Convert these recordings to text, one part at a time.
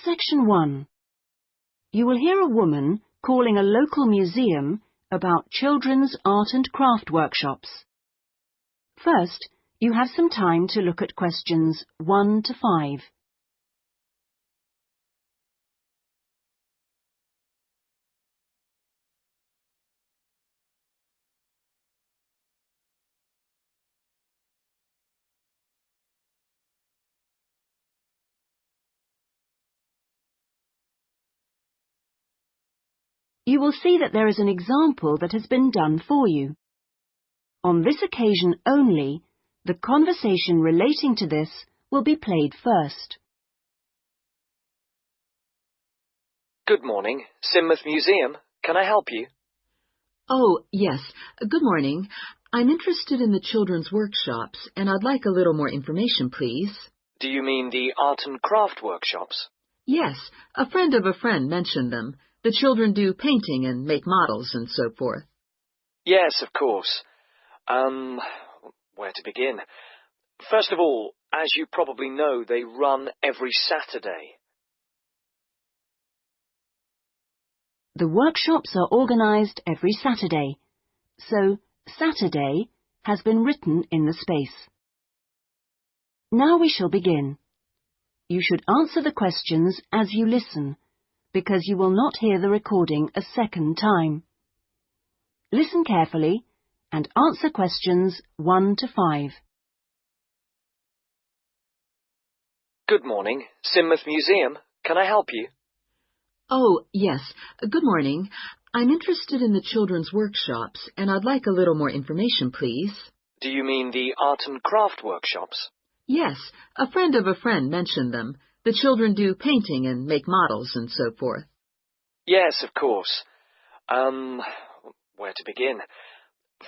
Section 1. You will hear a woman calling a local museum about children's art and craft workshops. First, you have some time to look at questions 1 to 5. You will see that there is an example that has been done for you. On this occasion only, the conversation relating to this will be played first. Good morning, Sidmouth Museum. Can I help you? Oh, yes. Good morning. I'm interested in the children's workshops, and I'd like a little more information, please. Do you mean the art and craft workshops? Yes, a friend of a friend mentioned them. The children do painting and make models and so forth. Yes, of course. Where to begin? First of all, as you probably know, they run every Saturday. The workshops are organised every Saturday, so Saturday has been written in the space. Now we shall begin. You should answer the questions as you listen, because you will not hear the recording a second time. Listen carefully and answer questions 1 to 5. Good morning, Sidmouth Museum. Can I help you? Oh, yes. Good morning. I'm interested in the children's workshops, and I'd like a little more information, please. Do you mean the art and craft workshops? Yes, a friend of a friend mentioned them. The children do painting and make models and so forth. Yes, of course. Where to begin?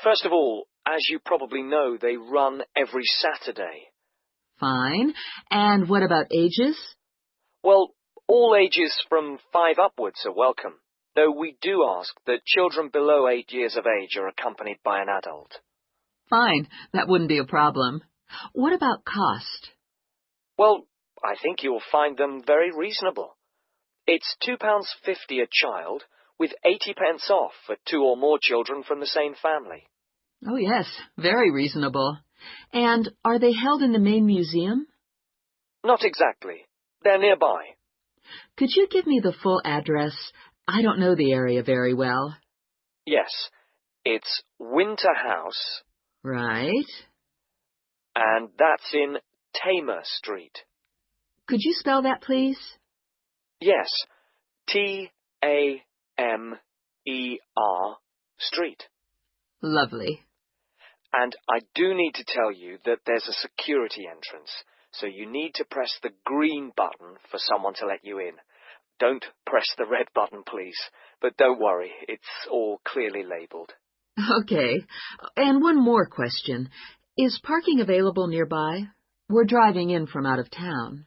First of all, as you probably know, they run every Saturday. Fine. And what about ages? Well, all ages from 5 upwards are welcome, though we do ask that children below 8 years of age are accompanied by an adult. Fine. That wouldn't be a problem. What about cost? Well, I think you'll find them very reasonable. It's £2.50 a child, with 80p off for 2 or more children from the same family. Oh, yes. Very reasonable. And are they held in the main museum? Not exactly. They're nearby. Could you give me the full address? I don't know the area very well. Yes. It's Winter House. Right. And that's in Tamer Street. Could you spell that, please? Yes. Tamer Street. Lovely. And I do need to tell you that there's a security entrance, so you need to press the green button for someone to let you in. Don't press the red button, please. But don't worry, it's all clearly labelled. Okay. And one more question. Is parking available nearby? We're driving in from out of town.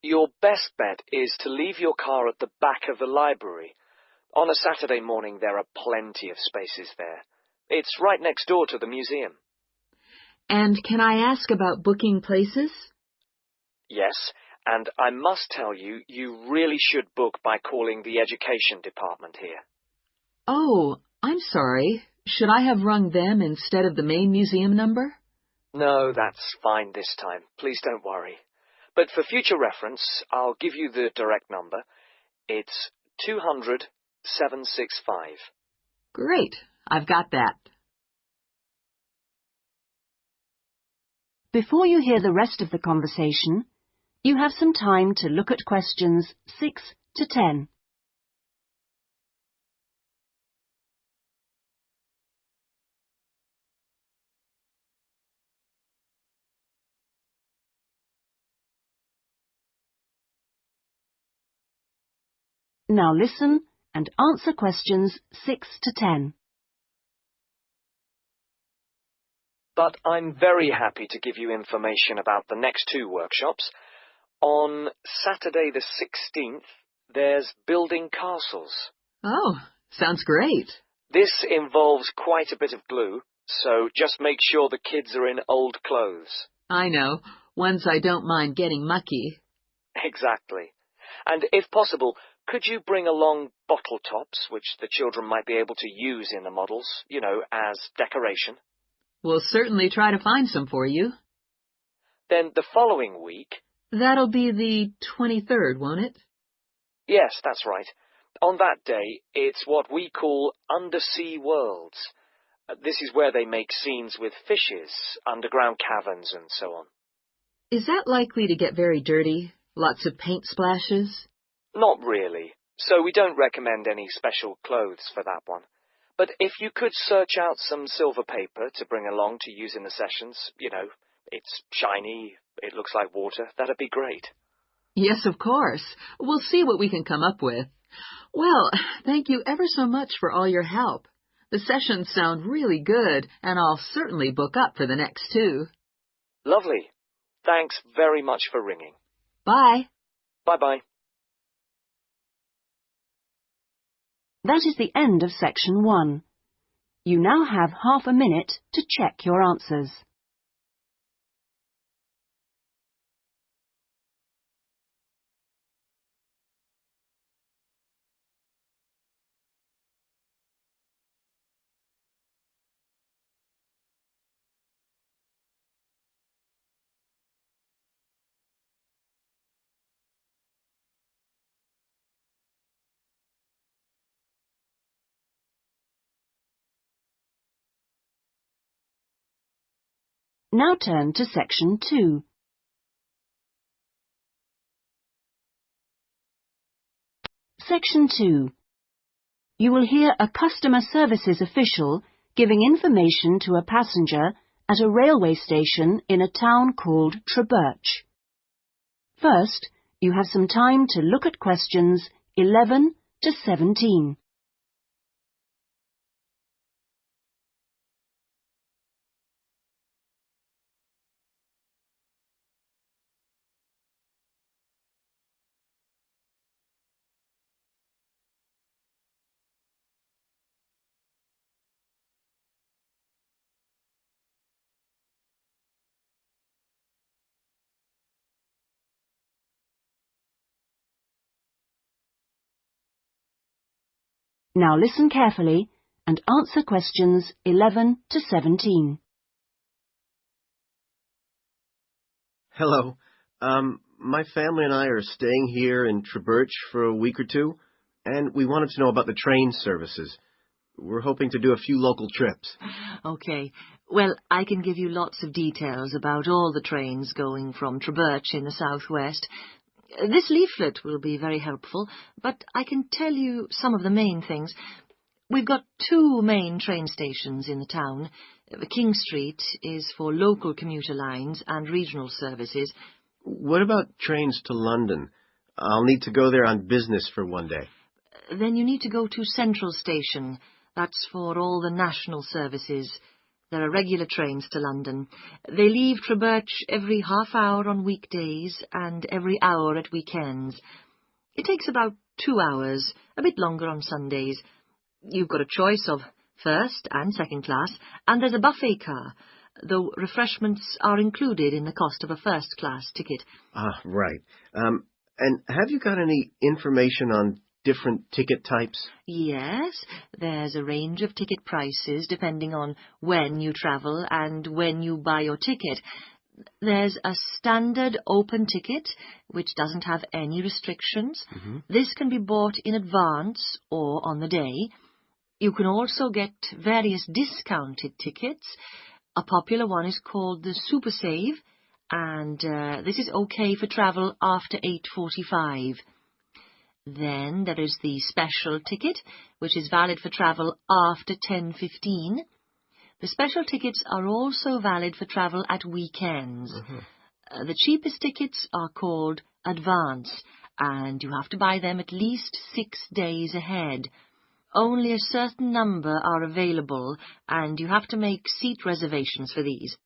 Your best bet is to leave your car at the back of the library. On a Saturday morning, there are plenty of spaces there. It's right next door to the museum. And can I ask about booking places? Yes, and I must tell you, you really should book by calling the education department here. Oh, I'm sorry. Should I have rung them instead of the main museum number? No, that's fine this time. Please don't worry. But for future reference, I'll give you the direct number. It's 200-765. Great. I've got that. Before you hear the rest of the conversation, you have some time to look at questions 6 to 10. Now listen and answer questions 6 to 10. But I'm very happy to give you information about the next 2 workshops. On Saturday the 16th, there's building castles. Oh, sounds great. This involves quite a bit of glue, so just make sure the kids are in old clothes. I know. Ones I don't mind getting mucky. Exactly. And if possible, could you bring along bottle tops, which the children might be able to use in the models, as decoration? We'll certainly try to find some for you. Then the following week... That'll be the 23rd, won't it? Yes, that's right. On that day, it's what we call undersea worlds. This is where they make scenes with fishes, underground caverns, and so on. Is that likely to get very dirty? Lots of paint splashes? Not really, so we don't recommend any special clothes for that one. But if you could search out some silver paper to bring along to use in the sessions, it's shiny, it looks like water, that'd be great. Yes, of course. We'll see what we can come up with. Well, thank you ever so much for all your help. The sessions sound really good, and I'll certainly book up for the next 2. Lovely. Thanks very much for ringing. Bye. Bye-bye. That is the end of section 1. You now have half a minute to check your answers. Now turn to section 2. Section 2. You will hear a customer services official giving information to a passenger at a railway station in a town called Trebirch. First, you have some time to look at questions 11 to 17. Now listen carefully and answer questions 11 to 17. Hello. My family and I are staying here in Trebirch for a week or 2, and we wanted to know about the train services. We're hoping to do a few local trips. Okay. Well, I can give you lots of details about all the trains going from Trebirch in the southwest. This leaflet will be very helpful, but I can tell you some of the main things. We've got 2 main train stations in the town. King Street is for local commuter lines and regional services. What about trains to London? I'll need to go there on business for one day. Then you need to go to Central Station. That's for all the national services. There are regular trains to London. They leave Trebirch every half hour on weekdays and every hour at weekends. It takes about 2 hours, a bit longer on Sundays. You've got a choice of first and second class, and there's a buffet car, though refreshments are included in the cost of a first-class ticket. Ah, right. And have you got any information on different ticket types? Yes, there's a range of ticket prices depending on when you travel and when you buy your ticket. There's a standard open ticket, which doesn't have any restrictions. This can be bought in advance or on the day. You can also get various discounted tickets. A popular one is called the Super Save, and this is okay for travel after 8:45. Then there is the special ticket, which is valid for travel after 10:15. The special tickets are also valid for travel at weekends. The cheapest tickets are called advance, and you have to buy them at least 6 days ahead. Only a certain number are available, and you have to make seat reservations for these.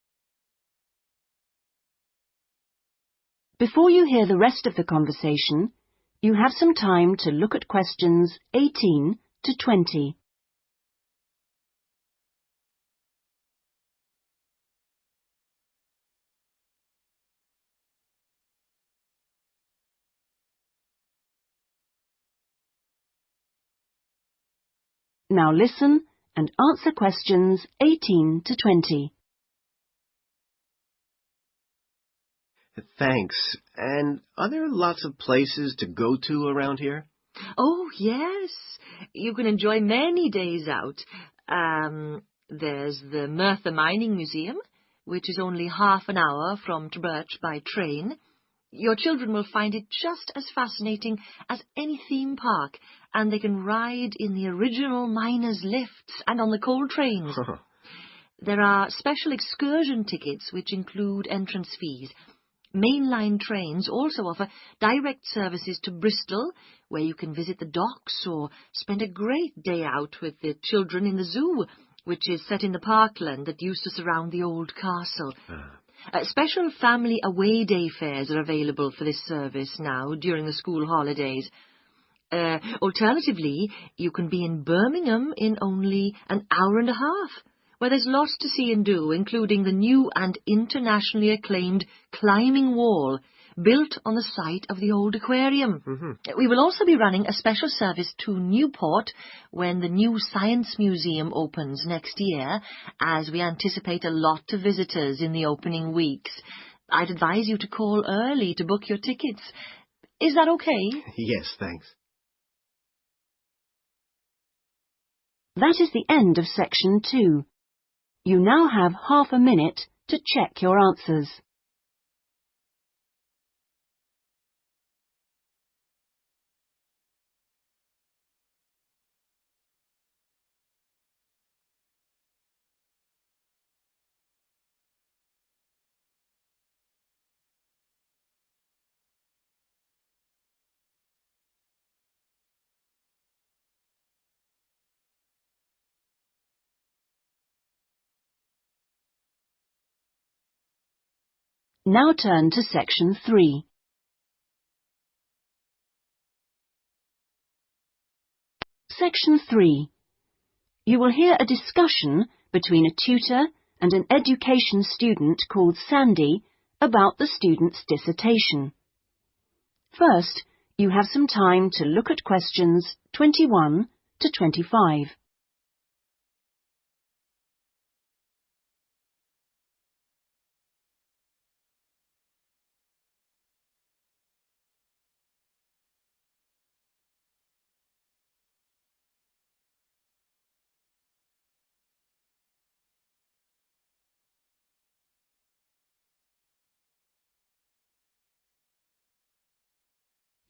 Before you hear the rest of the conversation, you have some time to look at questions 18 to 20. Now listen and answer questions 18 to 20. Thanks. And are there lots of places to go to around here? Oh, yes. You can enjoy many days out. There's the Merthyr Mining Museum, which is only half an hour from Trubirch by train. Your children will find it just as fascinating as any theme park, and they can ride in the original miners' lifts and on the coal trains. There are special excursion tickets which include entrance fees. Mainline trains also offer direct services to Bristol, where you can visit the docks or spend a great day out with the children in the zoo, which is set in the parkland that used to surround the old castle. Special family away day fares are available for this service now during the school holidays. Alternatively, you can be in Birmingham in only an hour and a half, where there's lots to see and do, including the new and internationally acclaimed climbing wall, built on the site of the old aquarium. We will also be running a special service to Newport when the new Science Museum opens next year, as we anticipate a lot of visitors in the opening weeks. I'd advise you to call early to book your tickets. Is that okay? Yes, thanks. That is the end of section 2. You now have half a minute to check your answers. Now turn to section 3. Section 3. You will hear a discussion between a tutor and an education student called Sandy about the student's dissertation. First, you have some time to look at questions 21 to 25.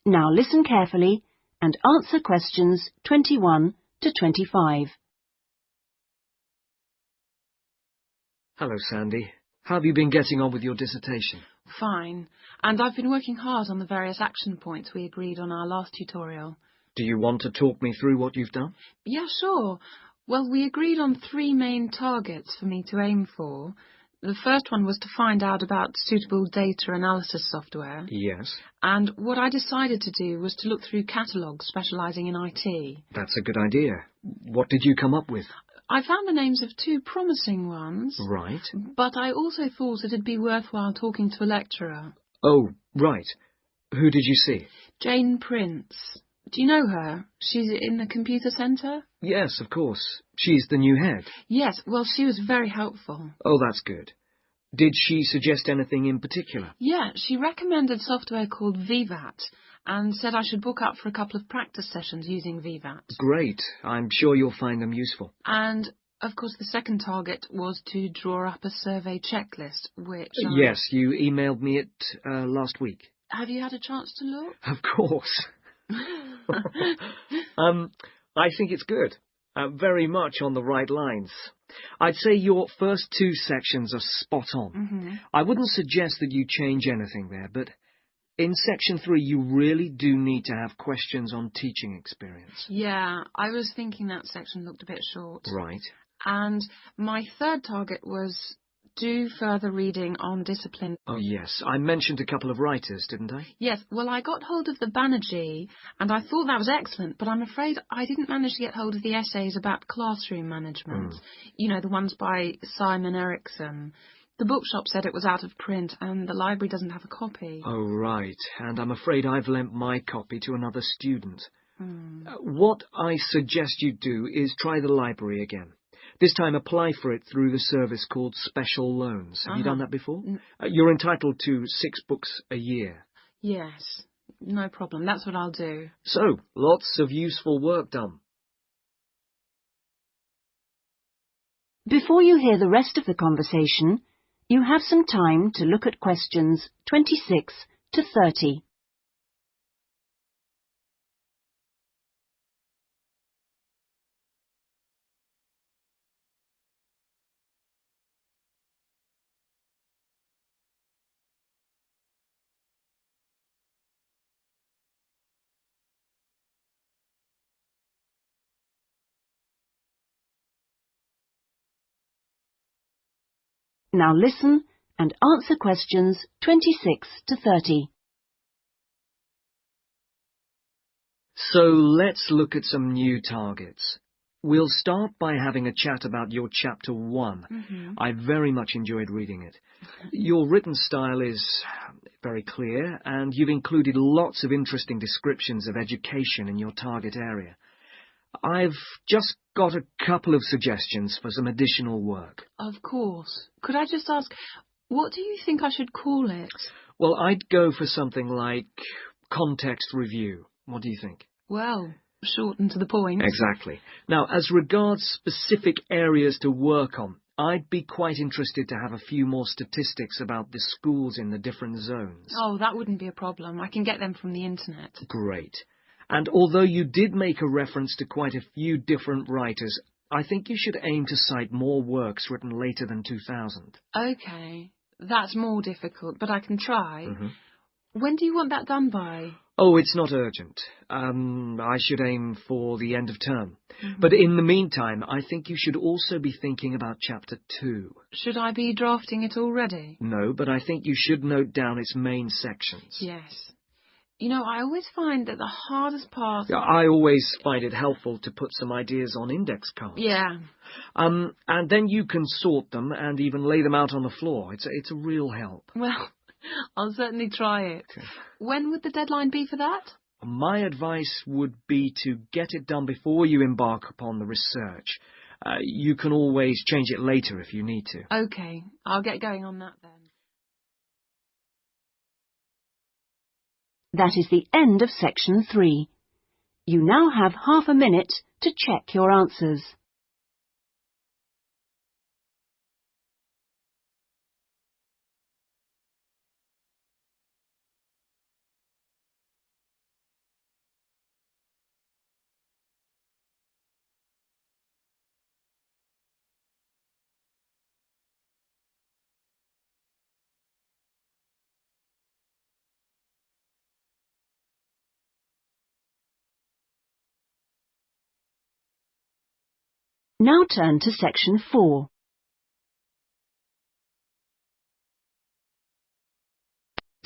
Now listen carefully and answer questions 21 to 25. Hello, Sandy. How have you been getting on with your dissertation? Fine. And I've been working hard on the various action points we agreed on our last tutorial. Do you want to talk me through what you've done? Yeah, sure. Well, we agreed on 3 main targets for me to aim for. The first one was to find out about suitable data analysis software. Yes. And what I decided to do was to look through catalogues specialising in IT. That's a good idea. What did you come up with? I found the names of 2 promising ones. Right. But I also thought it'd be worthwhile talking to a lecturer. Oh, right. Who did you see? Jane Prince. Do you know her? She's in the computer centre? Yes, of course. She's the new head. Yes, well, she was very helpful. Oh, that's good. Did she suggest anything in particular? Yeah, she recommended software called VVAT and said I should book up for a couple of practice sessions using VVAT. Great. I'm sure you'll find them useful. And, of course, the second target was to draw up a survey checklist, which Yes, you emailed me it last week. Have you had a chance to look? Of course. I think it's good. Very much on the right lines. I'd say your first 2 sections are spot on. I wouldn't suggest that you change anything there, but in section 3 you really do need to have questions on teaching experience. Yeah, I was thinking that section looked a bit short. Right. And my third target was do further reading on discipline. Oh, yes. I mentioned a couple of writers, didn't I? Yes, well, I got hold of the Banerjee, and I thought that was excellent, but I'm afraid I didn't manage to get hold of the essays about classroom management. You know, the ones by Simon Erickson. The bookshop said it was out of print, and the library doesn't have a copy. Oh, right. And I'm afraid I've lent my copy to another student. What I suggest you do is try the library again. This time apply for it through the service called Special Loans. Have you done that before? You're entitled to 6 books a year. Yes, no problem. That's what I'll do. So, lots of useful work done. Before you hear the rest of the conversation, you have some time to look at questions 26 to 30. Now listen and answer questions 26 to 30. So let's look at some new targets. We'll start by having a chat about your Chapter 1. I very much enjoyed reading it. Your written style is very clear, and you've included lots of interesting descriptions of education in your target area. I've just got a couple of suggestions for some additional work. Of course. Could I just ask, what do you think I should call it? Well, I'd go for something like context review. What do you think? Well, short and to the point. Exactly. Now, as regards specific areas to work on, I'd be quite interested to have a few more statistics about the schools in the different zones. Oh, that wouldn't be a problem. I can get them from the internet. Great. And although you did make a reference to quite a few different writers, I think you should aim to cite more works written later than 2000. OK. That's more difficult, but I can try. When do you want that done by? Oh, it's not urgent. I should aim for the end of term. But in the meantime, I think you should also be thinking about Chapter 2. Should I be drafting it already? No, but I think you should note down its main sections. Yes. You know, I always find that the hardest part... I always find it helpful to put some ideas on index cards. Yeah. And then you can sort them and even lay them out on the floor. It's a real help. Well, I'll certainly try it. Okay. When would the deadline be for that? My advice would be to get it done before you embark upon the research. You can always change it later if you need to. OK, I'll get going on that then. That is the end of section 3. You now have half a minute to check your answers. Now turn to section 4.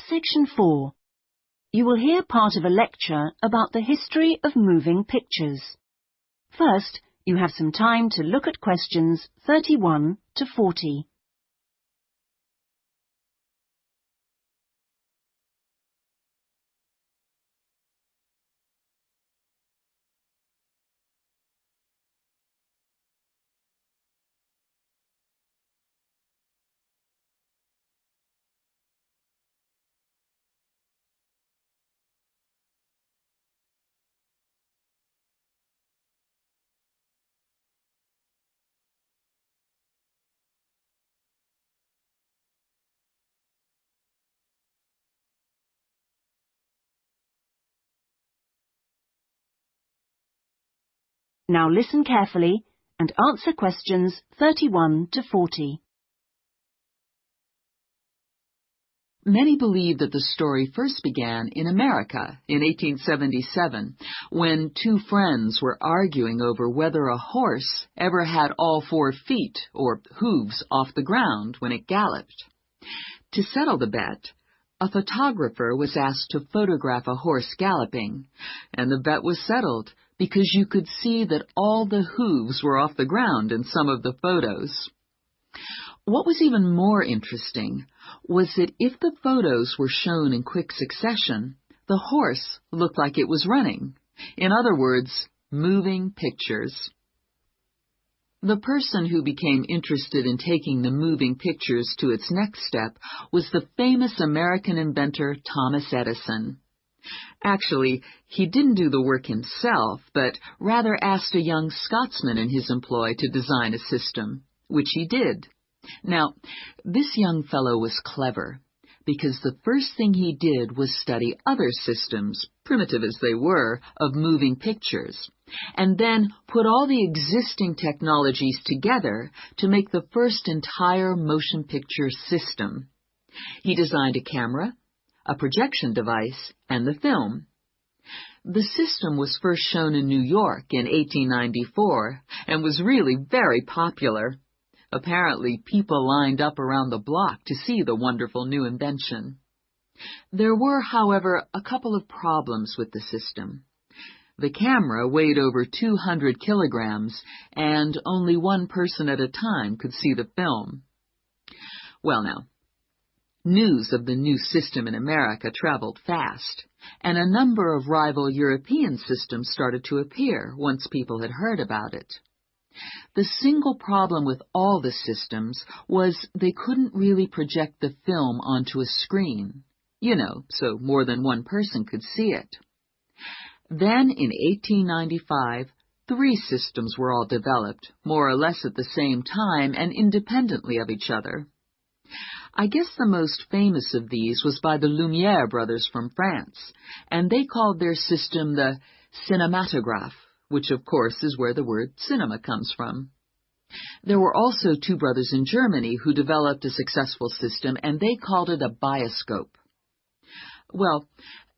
Section 4. You will hear part of a lecture about the history of moving pictures. First, you have some time to look at questions 31 to 40. Now listen carefully and answer questions 31 to 40. Many believe that the story first began in America in 1877, when 2 friends were arguing over whether a horse ever had all 4 feet, or hooves, off the ground when it galloped. To settle the bet, a photographer was asked to photograph a horse galloping, and the bet was settled because you could see that all the hooves were off the ground in some of the photos. What was even more interesting was that if the photos were shown in quick succession, the horse looked like it was running. In other words, moving pictures. The person who became interested in taking the moving pictures to its next step was the famous American inventor Thomas Edison. Actually, he didn't do the work himself, but rather asked a young Scotsman in his employ to design a system, which he did. Now, this young fellow was clever, because the first thing he did was study other systems, primitive as they were, of moving pictures, and then put all the existing technologies together to make the first entire motion picture system. He designed a camera, a projection device, and the film. The system was first shown in New York in 1894 and was really very popular. Apparently, people lined up around the block to see the wonderful new invention. There were, however, a couple of problems with the system. The camera weighed over 200 kilograms, and only one person at a time could see the film. Well now, news of the new system in America traveled fast, and a number of rival European systems started to appear once people had heard about it. The single problem with all the systems was they couldn't really project the film onto a screen, so more than one person could see it. Then, in 1895, 3 systems were all developed, more or less at the same time and independently of each other. I guess the most famous of these was by the Lumière brothers from France, and they called their system the cinematograph, which of course is where the word cinema comes from. There were also 2 brothers in Germany who developed a successful system, and they called it a bioscope. Well,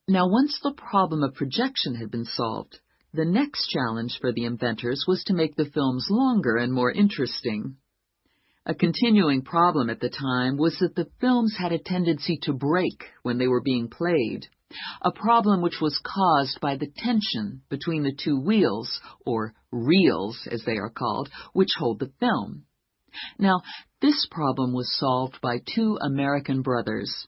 now once the problem of projection had been solved, the next challenge for the inventors was to make the films longer and more interesting. A continuing problem at the time was that the films had a tendency to break when they were being played, a problem which was caused by the tension between the 2 wheels, or reels as they are called, which hold the film. Now, this problem was solved by 2 American brothers.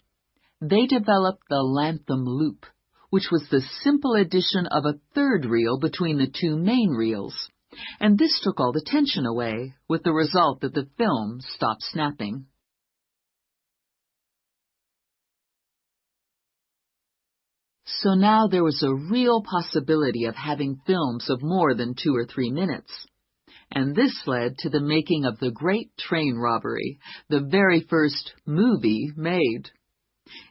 They developed the Lantham loop, which was the simple addition of a 3rd reel between the 2 main reels, and this took all the tension away, with the result that the film stopped snapping. So now there was a real possibility of having films of more than 2 or 3 minutes. And this led to the making of the Great Train Robbery, the very first movie made.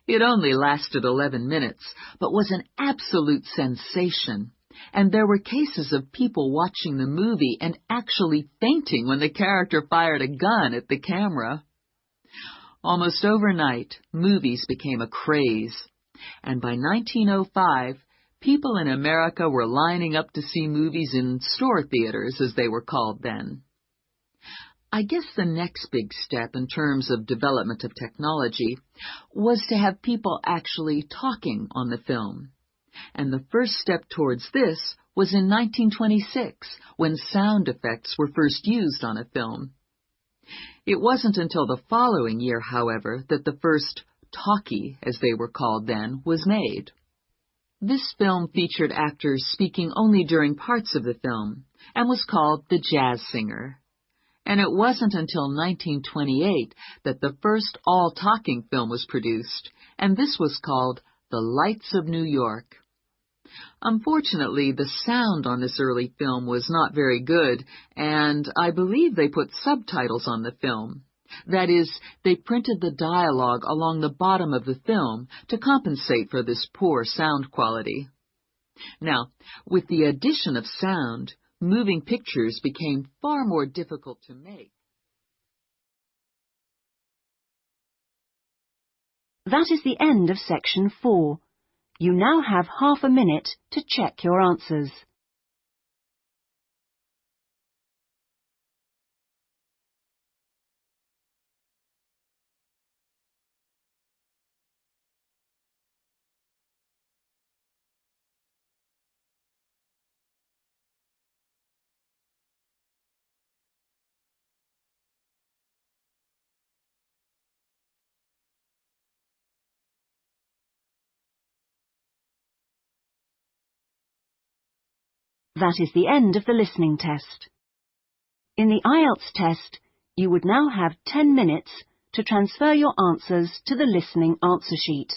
It only lasted 11 minutes, but was an absolute sensation, and there were cases of people watching the movie and actually fainting when the character fired a gun at the camera. Almost overnight, movies became a craze, and by 1905, people in America were lining up to see movies in store theaters, as they were called then. I guess the next big step in terms of development of technology was to have people actually talking on the film. And the first step towards this was in 1926, when sound effects were first used on a film. It wasn't until the following year, however, that the first talkie, as they were called then, was made. This film featured actors speaking only during parts of the film, and was called The Jazz Singer. And it wasn't until 1928 that the first all-talking film was produced, and this was called The Lights of New York. Unfortunately, the sound on this early film was not very good, and I believe they put subtitles on the film. That is, they printed the dialogue along the bottom of the film to compensate for this poor sound quality. Now, with the addition of sound, moving pictures became far more difficult to make. That is the end of section 4. You now have half a minute to check your answers. That is the end of the listening test. In the IELTS test, you would now have 10 minutes to transfer your answers to the listening answer sheet.